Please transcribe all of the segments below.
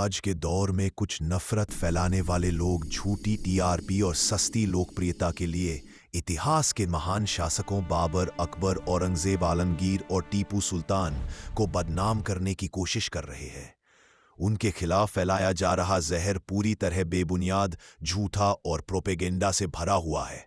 आज के दौर में कुछ नफरत फैलाने वाले लोग झूठी टीआरपी और सस्ती लोकप्रियता के लिए इतिहास के महान शासकों बाबर, अकबर, औरंगजेब, आलमगीर और टीपू सुल्तान को बदनाम करने की कोशिश कर रहे हैं। उनके खिलाफ फैलाया जा रहा जहर पूरी तरह बेबुनियाद, झूठा और प्रोपेगेंडा से भरा हुआ है।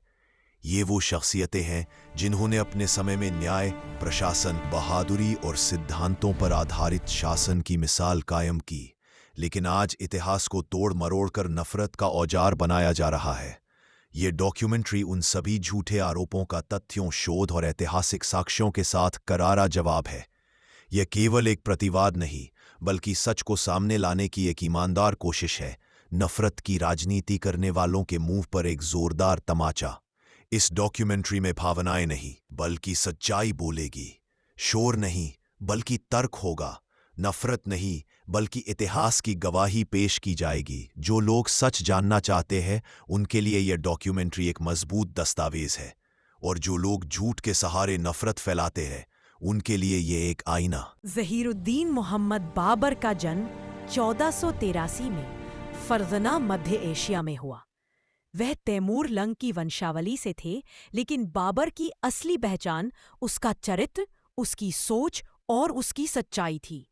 ये वो शख्सियतें हैं जिन्होंने अपने समय में न्याय, प्रशासन, बहादुरी और सिद्धांतों पर आधारित शासन की मिसाल कायम की, लेकिन आज इतिहास को तोड़ मरोड़ कर नफरत का औजार बनाया जा रहा है। ये डॉक्यूमेंट्री उन सभी झूठे आरोपों का तथ्यों, शोध और ऐतिहासिक साक्ष्यों के साथ करारा जवाब है। यह केवल एक प्रतिवाद नहीं, बल्कि सच को सामने लाने की एक ईमानदार कोशिश है। नफरत की राजनीति करने वालों के मुंह पर एक जोरदार तमाचा। इस डॉक्यूमेंट्री में भावनाएं नहीं, बल्कि सच्चाई बोलेगी। शोर नहीं, बल्कि तर्क होगा। नफरत नहीं, बल्कि इतिहास की गवाही पेश की जाएगी। जो लोग सच जानना चाहते हैं, उनके लिए यह डॉक्यूमेंट्री एक मजबूत दस्तावेज है, और जो लोग झूठ के सहारे नफरत फैलाते हैं, उनके लिए ये एक आईना। ज़हीरुद्दीन मोहम्मद बाबर का जन्म 1483 में फरगना, मध्य एशिया में हुआ। वह तैमूर लंग की वंशावली से थे, लेकिन बाबर की असली पहचान उसका चरित्र, उसकी सोच और उसकी सच्चाई थी।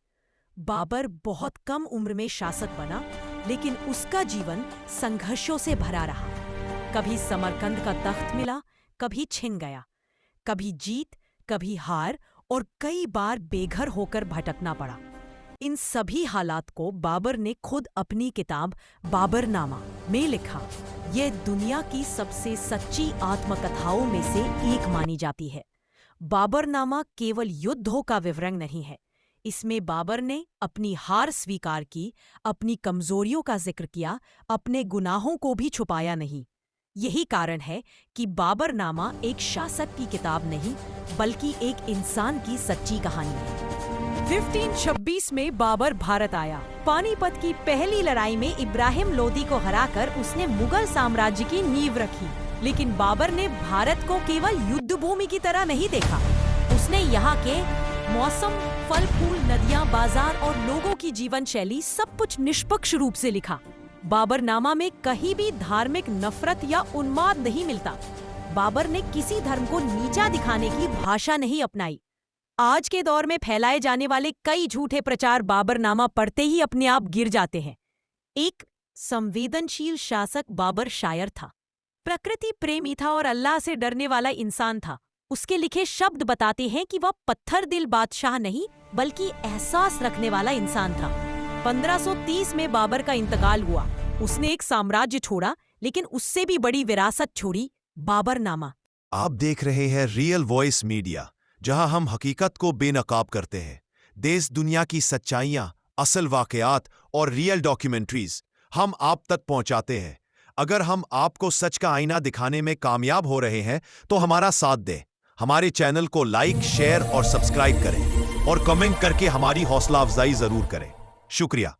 बाबर बहुत कम उम्र में शासक बना, लेकिन उसका जीवन संघर्षों से भरा रहा। कभी समरकंद का तख्त मिला, कभी छिन गया, कभी जीत, कभी हार, और कई बार बेघर होकर भटकना पड़ा। इन सभी हालात को बाबर ने खुद अपनी किताब बाबरनामा में लिखा। यह दुनिया की सबसे सच्ची आत्मकथाओं में से एक मानी जाती है। बाबरनामा केवल युद्धों का विवरण नहीं है। इसमें बाबर ने अपनी हार स्वीकार की, अपनी कमजोरियों का जिक्र किया, अपने गुनाहों को भी छुपाया नहीं। यही कारण है कि बाबरनामा एक शासक की किताब नहीं, बल्कि एक इंसान की सच्ची कहानी है। 1526 में बाबर भारत आया। पानीपत की पहली लड़ाई में इब्राहिम लोदी को हराकर उसने मुगल साम्राज्य की नींव रखी। लेकिन बाबर ने भारत को केवल युद्ध भूमि की तरह नहीं देखा। उसने यहाँ के मौसम, फल फूल, नदियाँ, बाजार और लोगों की जीवन शैली सब कुछ निष्पक्ष रूप से लिखा। बाबरनामा में कहीं भी धार्मिक नफरत या उन्माद नहीं मिलता। बाबर ने किसी धर्म को नीचा दिखाने की भाषा नहीं अपनाई। आज के दौर में फैलाए जाने वाले कई झूठे प्रचार बाबरनामा पढ़ते ही अपने आप गिर जाते हैं। एक संवेदनशील शासक बाबर शायर था, प्रकृति प्रेमी था और अल्लाह से डरने वाला इंसान था। उसके लिखे शब्द बताते हैं कि वह पत्थर दिल बादशाह नहीं, बल्कि एहसास रखने वाला इंसान था। 1530 में बाबर का इंतकाल हुआ। उसने एक साम्राज्य छोड़ा, लेकिन उससे भी बड़ी विरासत छोड़ी, बाबरनामा। आप देख रहे हैं रियल वॉइस मीडिया, जहां हम हकीकत को बेनकाब करते हैं। देश दुनिया की सच्चाइयां, असल वाकयात और रियल डॉक्यूमेंट्रीज हम आप तक पहुंचाते हैं। अगर हम आपको सच का आईना दिखाने में कामयाब हो रहे हैं, तो हमारा साथ दें। हमारे चैनल को लाइक, शेयर और सब्सक्राइब करें, और कमेंट करके हमारी हौसला अफजाई जरूर करें। शुक्रिया।